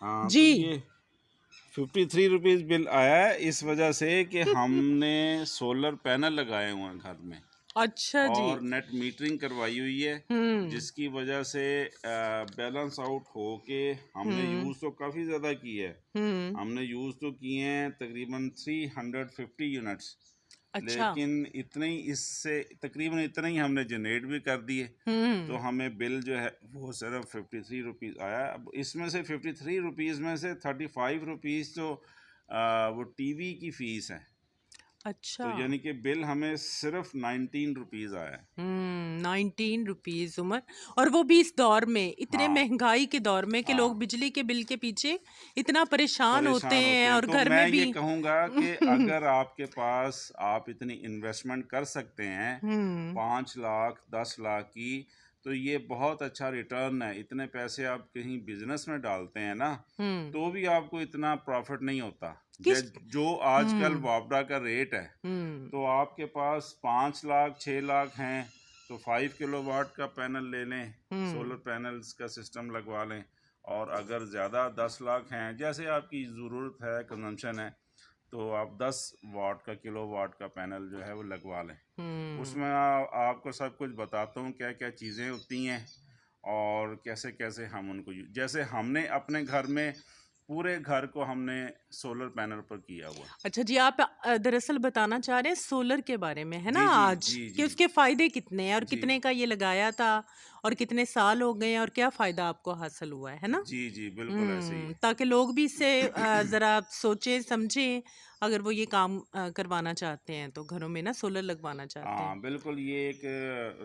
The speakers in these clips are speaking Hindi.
हाँ, तो जी। ये 53 रुपीज़ बिल आया है इस वजह से कि हमने सोलर पैनल लगाए हुए हैं घर में अच्छा जी। और नेट मीटरिंग करवाई हुई है, हम्म। जिसकी वजह से बैलेंस आउट हो के हमने हम्म। यूज़ तो काफ़ी ज़्यादा की है। हम्म। हमने यूज़ तो किए हैं तकरीबन 350 यूनिट्स, अच्छा। लेकिन इतने ही इससे तकरीबन इतने ही हमने जनरेट भी कर दिए। तो हम्म। हमें बिल जो है वो सिर्फ 53 रुपीज़ आया। अब इसमें से 53 रुपीज़ में से 35 रुपीज़ तो वो टीवी की फ़ीस है, अच्छा। तो यानी कि बिल हमें सिर्फ 19 रुपीज़ आया है। 19 रुपीज उमर। और वो भी इस दौर में, इतने हाँ, महंगाई के दौर में कि लोग हाँ, बिजली के बिल के पीछे इतना परेशान होते परेशान होते हैं हैं। और तो घर मैं में ये भी। कहूँगा कि अगर आपके पास आप इतनी इन्वेस्टमेंट कर सकते हैं हम्म। 5 लाख 10 लाख की, तो ये बहुत अच्छा रिटर्न है। इतने पैसे आप कहीं बिजनेस में डालते हैं ना, हम्म। तो भी आपको इतना प्रॉफिट नहीं होता। किस। जो आजकल हम्म। वापडा का रेट है, हम्म। तो आपके पास 5 लाख 6 लाख हैं, तो 5 किलोवाट का पैनल ले लें, हम्म। सोलर पैनल्स का सिस्टम लगवा लें। और अगर ज़्यादा 10 लाख हैं, जैसे आपकी ज़रूरत है, कंजम्पशन है, तो आप 10 वाट का किलोवाट का पैनल जो है वो लगवा लें। हम्म। उसमें आपको सब कुछ बताता हूँ क्या क्या चीज़ें होती हैं और कैसे कैसे हम उनको जैसे हमने अपने घर में पूरे घर को हमने सोलर पैनल पर किया हुआ है। अच्छा जी, आप दरअसल बताना चाह रहे हैं सोलर के बारे में, है ना जी जी आज, जी कि जी उसके फायदे कितने हैं और जी कितने का ये लगाया था और कितने साल हो गए हैं और क्या फायदा आपको हासिल हुआ है ना? जी जी बिल्कुल ऐसे ही है। ताकि लोग भी इससे जरा सोचें समझें, अगर वो ये काम करवाना चाहते हैं तो घरों में ना सोलर लगवाना चाहते हैं। हाँ बिल्कुल, ये एक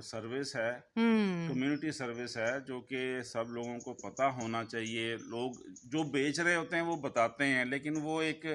सर्विस है, हम्म। कम्युनिटी सर्विस है, जो कि सब लोगों को पता होना चाहिए। लोग जो बेच रहे होते हैं वो बताते हैं, लेकिन वो एक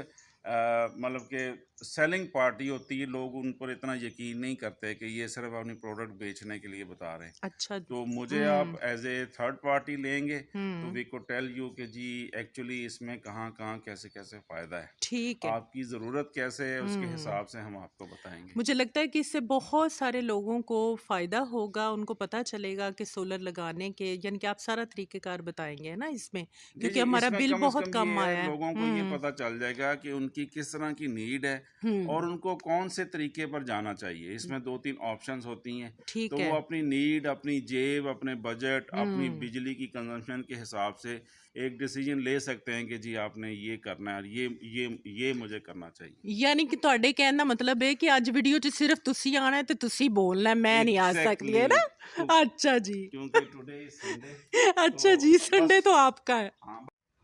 मतलब कि सेलिंग पार्टी होती है। लोग उन पर इतना यकीन नहीं करते कि ये सिर्फ अपनी प्रोडक्ट बेचने के लिए बता रहे हैं। अच्छा जी। तो मुझे आप हम्म। एज ए थर्ड पार्टी लेंगे, तो हम्म। वी को टेल यू कि जी एक्चुअली इसमें कहाँ कहाँ कैसे कैसे फ़ायदा है, ठीक है। आपकी ज़रूरत कैसे है, उसके हम्म। हिसाब से हम आपको बताएंगे। मुझे लगता है कि इससे बहुत सारे लोगों को फ़ायदा होगा, उनको पता चलेगा कि सोलर लगाने के, यानी कि आप सारा तरीक़ेकार बताएँगे, है ना इसमें? जी, क्योंकि जी, हमारा इसमें बिल कम से बहुत कम कम ये है, आया है। लोगों को ये हुँ। पता चल जाएगा कि उनकी किस तरह की नीड है हुँ। और उनको कौन से तरीके पर जाना चाहिए। इसमें 2-3 ऑप्शंस होती हैं, तो ठीक वो है। अपनी नीड, अपनी जेब, अपने बजट, अपनी हुँ। बिजली की कंज़म्पशन के हिसाब से एक डिसीजन ले सकते हैं कि जी आपने ये करना है और ये मुझे करना चाहिए। यानी कि ਤੁਹਾਡੇ ਕਹਿਣ ਦਾ ਮਤਲਬ ਹੈ ਕਿ ਅੱਜ ਵੀਡੀਓ 'ਚ ਸਿਰਫ ਤੁਸੀਂ ਆਣਾ ਹੈ ਤੇ ਤੁਸੀਂ ਬੋਲਣਾ ਹੈ, मैं नहीं आ सकती, है एग्ज़ैक्टली, ना? तो अच्छा जी। क्योंकि टुडे इज़ संडे, तो अच्छा जी, बस संडे तो आपका है। हाँ।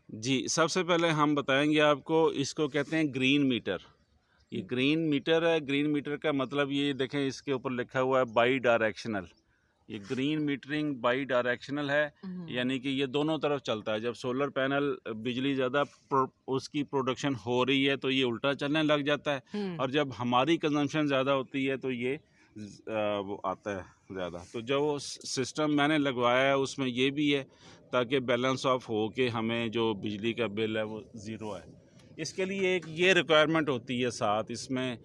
जी, सबसे पहले हम बताएँगे आपको, इसको कहते हैं ग्रीन मीटर। ये ग्रीन मीटर है। ग्रीन मीटर का मतलब ये देखें, इसके ऊपर लिखा हुआ है बाई डायरेक्शनल। ये ग्रीन मीटरिंग बाई डायरेक्शनल है, हुँ। यानी कि ये दोनों तरफ चलता है। जब सोलर पैनल बिजली ज़्यादा उसकी प्रोडक्शन हो रही है तो ये उल्टा चलने लग जाता है, हुँ। और जब हमारी कंजम्पशन ज़्यादा होती है तो ये वो आता है ज़्यादा। तो जो सिस्टम मैंने लगवाया है उसमें ये भी है, ताकि बैलेंस ऑफ हो के हमें जो बिजली का बिल है वो ज़ीरो है। इसके लिए एक ये रिक्वायरमेंट होती है साथ इसमें,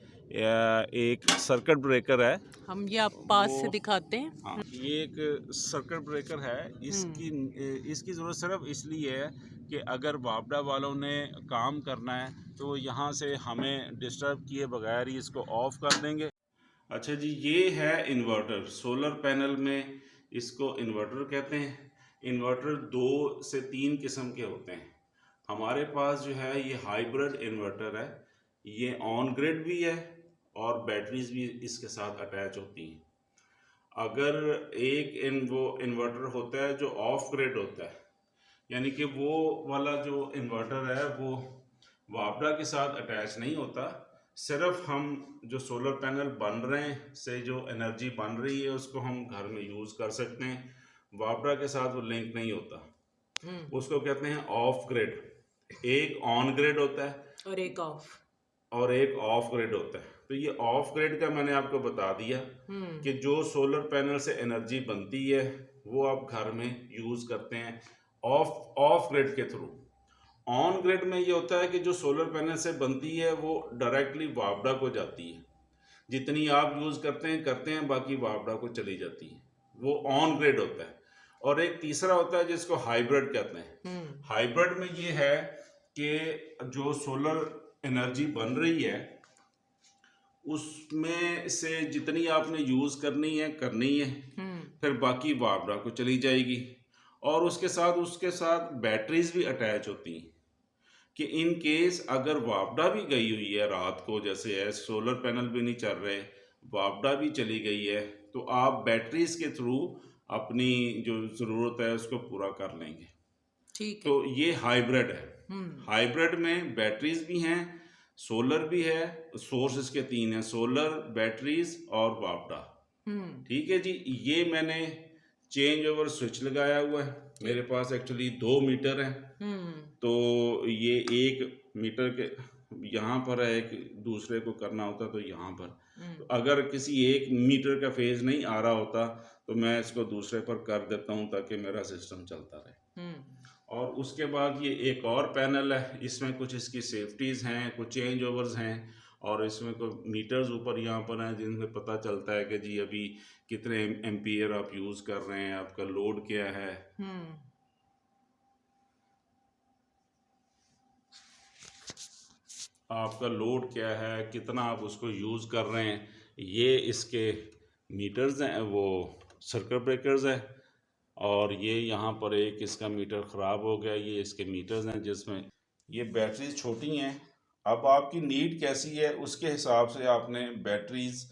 एक सर्किट ब्रेकर है। हम ये आप पास वो से दिखाते हैं। हाँ, ये एक सर्किट ब्रेकर है। हुँ। इसकी ज़रूरत सिर्फ इसलिए है कि अगर वापडा वालों ने काम करना है तो यहाँ से हमें डिस्टर्ब किए बगैर ही इसको ऑफ कर देंगे। अच्छा जी, ये है इन्वर्टर। सोलर पैनल में इसको इन्वर्टर कहते हैं। इन्वर्टर 2 से 3 किस्म के होते हैं। हमारे पास जो है ये हाइब्रिड इन्वर्टर है। ये ऑन ग्रिड भी है और बैटरीज भी इसके साथ अटैच होती हैं। अगर वो इन्वर्टर होता है जो ऑफ ग्रिड होता है, यानी कि वो वाला जो इन्वर्टर है वो वापडा के साथ अटैच नहीं होता। सिर्फ हम जो सोलर पैनल बन रहे हैं से जो एनर्जी बन रही है उसको हम घर में यूज़ कर सकते हैं। वापडा के साथ वो लिंक नहीं होता। हुँ। उसको कहते हैं ऑफ ग्रिड। एक ऑन ग्रिड होता है और एक ऑफ। और एक ऑफ ग्रिड होता है। तो ये ऑफ ग्रिड का मैंने आपको बता दिया हुँ। कि जो सोलर पैनल से एनर्जी बनती है वो आप घर में यूज़ करते हैं ऑफ ग्रिड के थ्रू। ऑन ग्रिड में ये होता है कि जो सोलर पैनल से बनती है वो डायरेक्टली वापडा को जाती है। जितनी आप यूज़ करते हैं बाकी वापडा को चली जाती है। वो ऑन ग्रिड होता है। और एक तीसरा होता है जिसको हाइब्रिड कहते हैं। हाइब्रिड में ये है कि जो सोलर एनर्जी बन रही है उसमें से जितनी आपने यूज़ करनी है, फिर बाकी वापडा को चली जाएगी। और उसके साथ बैटरीज भी अटैच होती हैं कि इन केस अगर वापडा भी गई हुई है रात को, जैसे है सोलर पैनल भी नहीं चल रहे, वापडा भी चली गई है, तो आप बैटरीज के थ्रू अपनी जो ज़रूरत है उसको पूरा कर लेंगे। ठीक है। तो ये हाइब्रिड है। हाइब्रिड में बैटरीज भी हैं, सोलर भी है, सोर्स इसके तीन हैं, सोलर, बैटरीज और वापडा। ठीक है जी। ये मैंने चेंज ओवर स्विच लगाया हुआ है। मेरे पास एक्चुअली 2 मीटर है, तो ये 1 मीटर के यहाँ पर है, एक दूसरे को करना होता तो यहाँ पर। तो अगर किसी 1 मीटर का फेज नहीं आ रहा होता तो मैं इसको दूसरे पर कर देता हूँ ताकि मेरा सिस्टम चलता रहे। और उसके बाद ये एक और पैनल है, इसमें कुछ इसकी सेफ्टीज़ हैं, कुछ चेंज ओवर्स हैं, और इसमें कुछ मीटर्स ऊपर यहाँ पर हैं जिनसे पता चलता है कि जी अभी कितने एम्पियर आप यूज़ कर रहे हैं, आपका लोड क्या है। आपका लोड क्या है, कितना आप उसको यूज़ कर रहे हैं, ये इसके मीटर्स हैं, वो सर्किट ब्रेकर्स है। और ये यहाँ पर एक इसका मीटर ख़राब हो गया, ये इसके मीटर्स हैं जिसमें ये बैटरीज छोटी हैं। अब आपकी नीड कैसी है उसके हिसाब से आपने बैटरीज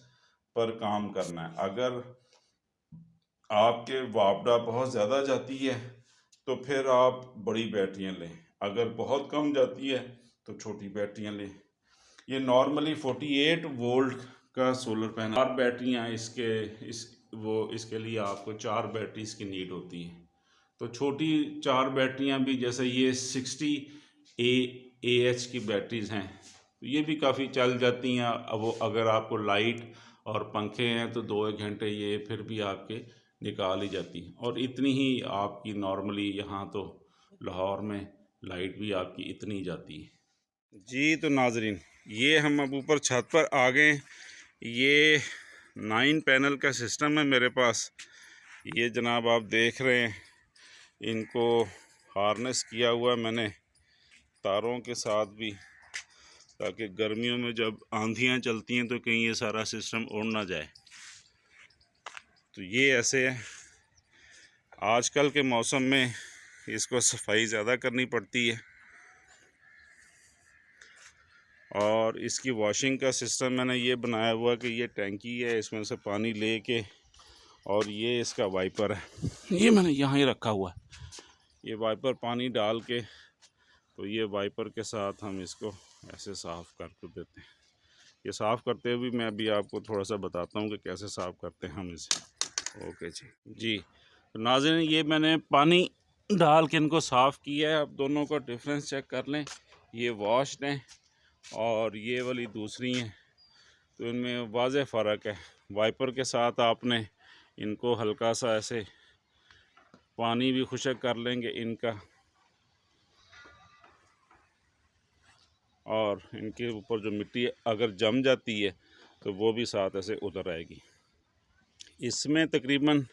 पर काम करना है। अगर आपके वापडा बहुत ज़्यादा जाती है तो फिर आप बड़ी बैटरियाँ लें, अगर बहुत कम जाती है तो छोटी बैटरियाँ लें। ये नॉर्मली 48 वोल्ट का सोलर पैनल, 4 बैटरियाँ इसके लिए आपको 4 बैटरीज की नीड होती है। तो छोटी 4 बैटरियाँ भी, जैसे ये 60 AH की बैटरीज हैं, तो ये भी काफ़ी चल जाती हैं। अब वो अगर आपको लाइट और पंखे हैं तो 2-1 घंटे ये फिर भी आपके निकाल ही जाती हैं। और इतनी ही आपकी नॉर्मली यहाँ तो लाहौर में लाइट भी आपकी इतनी जाती है जी। तो नाजरीन, ये हम अब ऊपर छत पर आ गए। ये 9 पैनल का सिस्टम है मेरे पास। ये जनाब आप देख रहे हैं, इनको हार्नेस किया हुआ मैंने तारों के साथ भी, ताकि गर्मियों में जब आंधियाँ चलती हैं तो कहीं ये सारा सिस्टम उड़ ना जाए। तो ये ऐसे है। आजकल के मौसम में इसको सफाई ज़्यादा करनी पड़ती है। और इसकी वॉशिंग का सिस्टम मैंने ये बनाया हुआ कि ये टैंकी है, इसमें से पानी लेके, और ये इसका वाइपर है, ये मैंने यहाँ ही रखा हुआ है। ये वाइपर पानी डाल के, तो ये वाइपर के साथ हम इसको ऐसे साफ़ कर देते हैं। ये साफ़ करते हुए मैं अभी आपको थोड़ा सा बताता हूँ कि कैसे साफ़ करते हैं हम इसे। ओके जी। तो नाज़रीन, ये मैंने पानी डाल के इनको साफ़ किया है। अब दोनों का डिफरेंस चेक कर लें। ये वॉश्ड हैं और ये वाली दूसरी हैं, तो इनमें वाज़े फ़र्क है। वाइपर के साथ आपने इनको हल्का सा ऐसे पानी भी खुशक कर लेंगे इनका, और इनके ऊपर जो मिट्टी अगर जम जाती है तो वो भी साथ ऐसे उतर आएगी। इसमें तकरीबन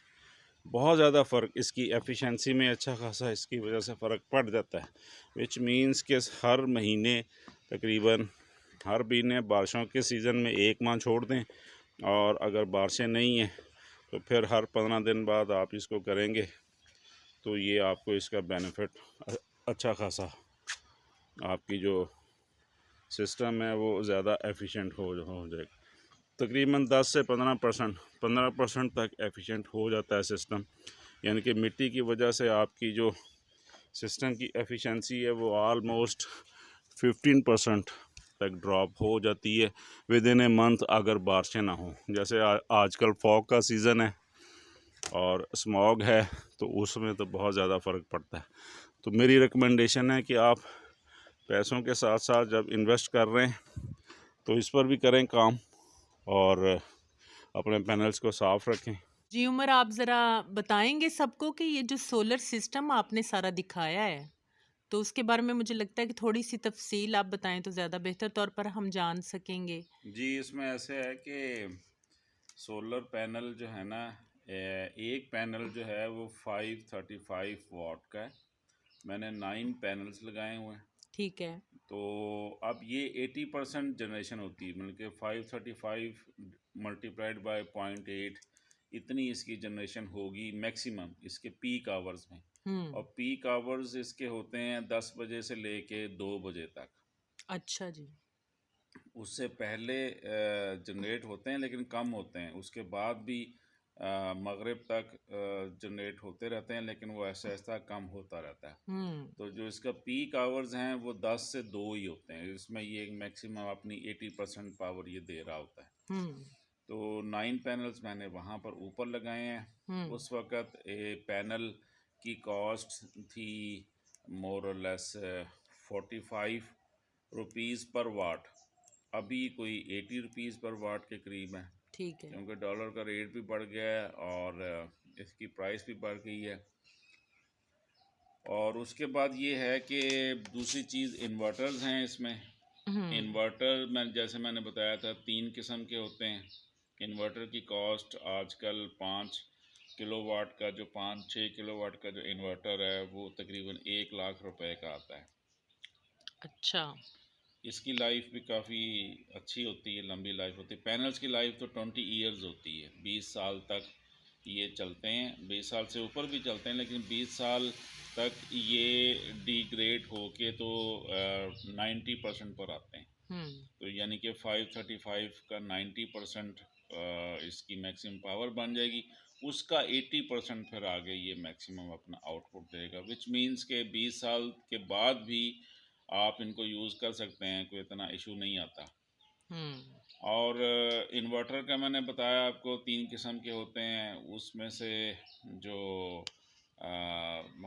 बहुत ज़्यादा फ़र्क, इसकी एफिशिएंसी में अच्छा खासा इसकी वजह से फ़र्क पड़ जाता है। विच मीन्स के हर महीने तकरीबन हर महीने बारिशों के सीज़न में 1 माह छोड़ दें, और अगर बारिशें नहीं हैं तो फिर हर 15 दिन बाद आप इसको करेंगे, तो ये आपको इसका बेनिफिट अच्छा खासा, आपकी जो सिस्टम है वो ज़्यादा एफिशिएंट हो जाएगा। तकरीबन 10 से 15% तक एफिशिएंट हो जाता है सिस्टम। यानी कि मिट्टी की वजह से आपकी जो सिस्टम की एफिशिएंसी है वो ऑलमोस्ट 15% तक ड्रॉप हो जाती है विद इन ए मंथ, अगर बारिशें ना हो। जैसे आजकल फॉग का सीज़न है और स्मॉग है, तो उसमें तो बहुत ज़्यादा फ़र्क पड़ता है। तो मेरी रिकमेंडेशन है कि आप पैसों के साथ साथ जब इन्वेस्ट कर रहे हैं तो इस पर भी करें काम, और अपने पैनल्स को साफ़ रखें। जी उमर, आप ज़रा बताएंगे सबको कि ये जो सोलर सिस्टम आपने सारा दिखाया है, तो उसके बारे में मुझे लगता है कि थोड़ी सी तफसील आप बताएं तो ज़्यादा बेहतर तौर पर हम जान सकेंगे। जी, इसमें ऐसे है कि सोलर पैनल जो है ना, एक पैनल जो है वो 535 वाट का है। मैंने 9 पैनल्स लगाए हुए हैं। ठीक है। तो अब ये 80% जनरेशन होती है, मतलब कि 535 मल्टीप्लाइड बाय 0.8, इतनी इसकी जनरेशन होगी मैक्सिमम इसके पीक आवर्स में। और हम्म। पीक आवर्स इसके होते हैं 10 बजे से लेके 2 बजे तक। अच्छा जी। उससे पहले जनरेट होते हैं लेकिन कम होते हैं, उसके बाद भी मगरिब तक जनरेट होते रहते हैं, लेकिन वो ऐसा ऐसा कम होता रहता है। हम्म। तो जो इसका पीक आवर्स हैं वो 10 से 2 ही होते हैं, इसमें ये मैक्सिमम अपनी 80% पावर ये दे रहा होता है। हम्म। तो 9 पैनल्स मैंने वहाँ पर ऊपर लगाए हैं। हम्म। उस वक़्त पैनल की कॉस्ट थी मोर और लेस 45 रुपीज़ पर वाट। अभी कोई 80 रुपीज़ पर वाट के करीब है, ठीक है। क्योंकि डॉलर का रेट भी बढ़ गया है और इसकी प्राइस भी बढ़ गई है। और उसके बाद ये है कि दूसरी चीज़ इन्वर्टर्स हैं इसमें। हम्म। इन्वर्टर जैसे मैंने बताया था 3 किस्म के होते हैं। इन्वर्टर की कॉस्ट आजकल 5 किलोवाट का, जो 5-6 किलोवाट का जो इन्वर्टर है वो तकरीबन 1 लाख रुपए का आता है। अच्छा। इसकी लाइफ भी काफ़ी अच्छी होती है, लंबी लाइफ होती है। पैनल्स की लाइफ तो 20 ईयर्स होती है, 20 साल तक ये चलते हैं, 20 साल से ऊपर भी चलते हैं, लेकिन 20 साल तक ये डिग्रेड होके तो 90% पर आते हैं। हम्म। तो यानी कि 535 का 90% इसकी मैक्सिमम पावर बन जाएगी, उसका 80% फिर आगे ये मैक्सिमम अपना आउटपुट देगा, विच मीन्स के 20 साल के बाद भी आप इनको यूज़ कर सकते हैं, कोई इतना इशू नहीं आता। हम्म। और इन्वर्टर का मैंने बताया आपको 3 किस्म के होते हैं, उसमें से जो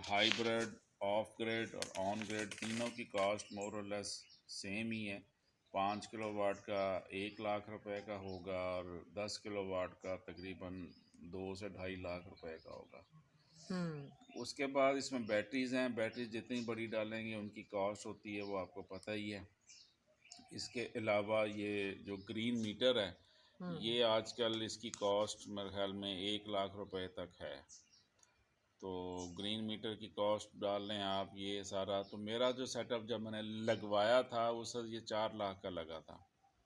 हाइब्रिड, ऑफ ग्रिड और ऑन ग्रिड, तीनों की कॉस्ट मोर और लेस सेम ही है। 5 किलोवाट का 1 लाख रुपए का होगा और 10 किलोवाट का तकरीबन 2 से 2.5 लाख रुपए का होगा। हम्म। उसके बाद इसमें बैटरीज़ हैं, बैटरीज जितनी बड़ी डालेंगे उनकी कॉस्ट होती है, वो आपको पता ही है। इसके अलावा ये जो ग्रीन मीटर है, हम्म। ये आजकल इसकी कॉस्ट मेरे ख्याल में 1 लाख रुपए तक है। तो ग्रीन मीटर की कॉस्ट डाल लें आप ये सारा। तो मेरा जो सेटअप जब मैंने लगवाया था वो सर ये 4 लाख का लगा था।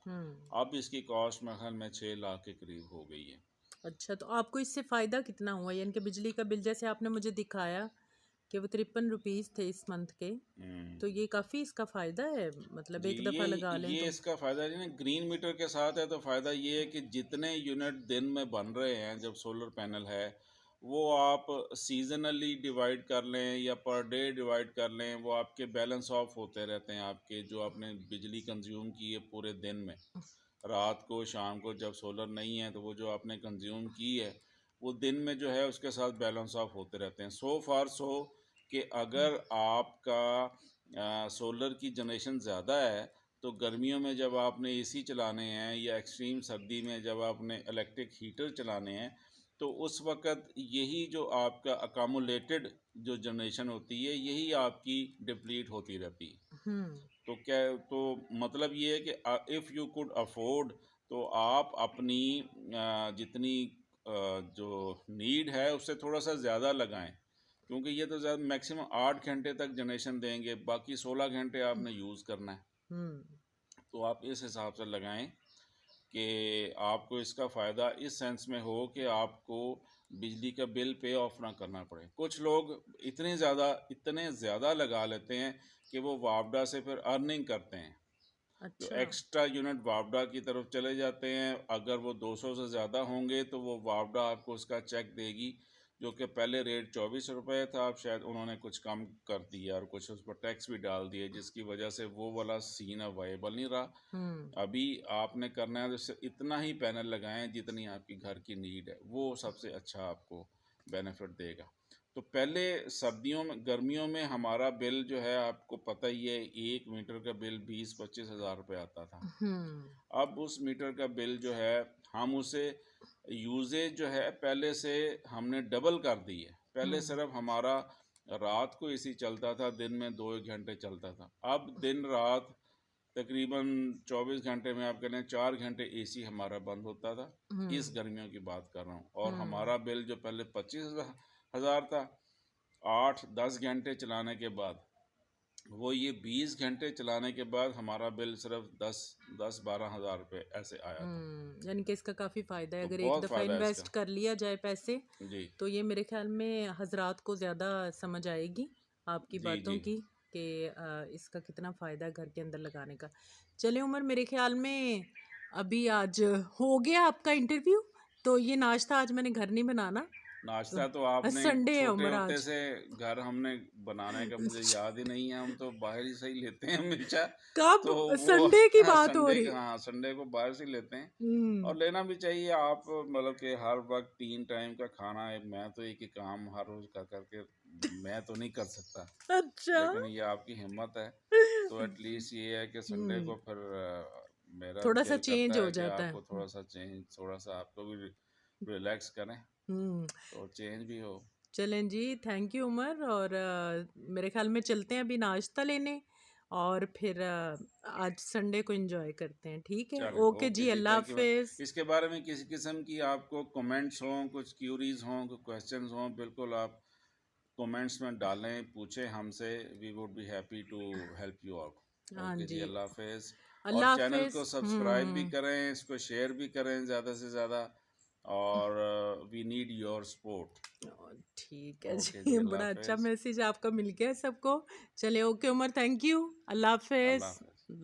हम्म। अब इसकी कॉस्ट मेरे ख्याल में 6 लाख के करीब हो गई है। अच्छा, तो आपको इससे फ़ायदा कितना हुआ? यानी कि बिजली का बिल जैसे आपने मुझे दिखाया कि वो 53 रुपीज़ थे इस मंथ के, हम्म। तो ये काफ़ी इसका फ़ायदा है, मतलब जी, एक दफ़ा लगा लें ये तो। इसका फ़ायदा है ना, ग्रीन मीटर के साथ है तो फ़ायदा ये है कि जितने यूनिट दिन में बन रहे हैं जब सोलर पैनल है, वो आप सीजनली डिवाइड कर लें या पर डे डिवाइड कर लें, वो आपके बैलेंस ऑफ होते रहते हैं। आपके जो आपने बिजली कंज्यूम की है पूरे दिन में, रात को शाम को जब सोलर नहीं है तो वो जो आपने कंज्यूम की है वो दिन में जो है उसके साथ बैलेंस ऑफ होते रहते हैं। सो फार सो कि अगर आपका सोलर की जनरेशन ज़्यादा है तो गर्मियों में जब आपने एसी चलाने हैं या एक्सट्रीम सर्दी में जब आपने इलेक्ट्रिक हीटर चलाने हैं, तो उस वक़्त यही जो आपका अकामुलेटेड जो जनरेशन होती है यही आपकी डिप्लीट होती रहती है। हम्म। तो क्या, तो मतलब ये है कि इफ़ यू कुड अफोर्ड तो आप अपनी जितनी जो नीड है उससे थोड़ा सा ज़्यादा लगाएं, क्योंकि ये तो ज़्यादा मैक्सिमम 8 घंटे तक जनरेशन देंगे, बाकी 16 घंटे आपने यूज़ करना है। हम्म। तो आप इस हिसाब से लगाएं कि आपको इसका फ़ायदा इस सेंस में हो कि आपको बिजली का बिल पे ऑफ ना करना पड़े। कुछ लोग इतने ज़्यादा लगा लेते हैं कि वो वापडा से फिर अर्निंग करते हैं, जो अच्छा। एक्स्ट्रा यूनिट वापडा की तरफ चले जाते हैं। अगर वो 200 से ज़्यादा होंगे तो वो वापडा आपको उसका चेक देगी, जो कि पहले रेट 24 रुपये था, अब शायद उन्होंने कुछ कम कर दिया और कुछ उस पर टैक्स भी डाल दिए, जिसकी वजह से वो वाला सीन अवेलेबल नहीं रहा। हम्म। अभी आपने करना है तो इतना ही पैनल लगाएं जितनी आपकी घर की नीड है, वो सबसे अच्छा आपको बेनिफिट देगा। तो पहले सर्दियों में, गर्मियों में हमारा बिल जो है आपको पता ही है, 1 मीटर का बिल 20-25 हज़ार रुपये आता था। हम्म। अब उस मीटर का बिल जो है हम उसे यूजेज जो है पहले से हमने डबल कर दी है। पहले हम्म। सिर्फ हमारा रात को एसी चलता था, दिन में 2 घंटे चलता था। अब दिन रात तकरीबन 24 घंटे में आप कह लें 4 घंटे एसी हमारा बंद होता था। इस गर्मियों की बात कर रहा हूँ। और हमारा बिल जो पहले 25,000 था 8-10 घंटे चलाने के बाद, वो ये 20 घंटे चलाने के बाद हमारा बिल सिर्फ 10-12 हज़ार रुपये ऐसे आया था। यानी कि इसका काफ़ी फ़ायदा है, तो अगर एक बहुत दफ़ा फ़ायदा है इन्वेस्ट इसका कर लिया जाए पैसे जी। तो ये मेरे ख्याल में हजरात को ज़्यादा समझ आएगी आपकी जी बातों जी की कि इसका कितना फ़ायदा है घर के अंदर लगाने का। चले उमर, मेरे ख्याल में अभी आज हो गया आपका इंटरव्यू, तो ये नाश्ता आज मैंने घर नहीं बनाना, नाश्ता तो आपने संडे है छोटे उमर होते आज। से घर हमने बनाने का मुझे याद ही नहीं है। हम तो बाहर ही से ही लेते हैं हमेशा। कब? तो वो संडे की हाँ, बात हो संडे रही। का, हाँ संडे को बाहर से ही लेते हैं। हम्म। और लेना भी चाहिए। आप मतलब कि हर वक्त 3 टाइम का खाना है, मैं तो एक ही काम हर रोज कर करके मैं तो नहीं कर सकता। अच्छा। लेकिन ये आपकी हिम्मत है। तो एटलीस्ट ये है कि संडे हम्म, को फिर मेरा थोड़ा सा दिल चेंज करता हो है कि जाता है। आपको थोड़ा सा चेंज, थोड़ा सा आपको भी रिलैक्स करें, हम्म। तो चेंज भी हो। चलें जी, थैंक यू उमर। और मेरे ख्याल में चलते हैं अभी नाश्ता लेने, और फिर आज संडे को एंजॉय करते हैं। ठीक है, चलें, ओके ओके जी, जी, अल्लाह थैंक यू। हाफिज़। इसके बारे में किसी किस्म की आपको कमेंट्स हों, कुछ क्यूरीज हों, कुछ क्वेश्चंस हों, बिल्कुल आप कमेंट्स में डालें, पूछें हमसे। We would be happy to help you out. हाँ ओके जी, जी, अल्लाह हाफिज़। और अल्लाह चैनल हाफिज़। को सब्सक्राइब भी करें, इसको शेयर भी करें ज़्यादा से ज़्यादा। और वी नीड योर सपोर्ट। ठीक है ओके जी। जी, अल्लाह बड़ा अच्छा हाफिज़। मैसेज आपका मिल गया सबको। चले, ओके उमर, थैंक यू, अल्लाह अल्लाह हाफिज़। हाफिज़।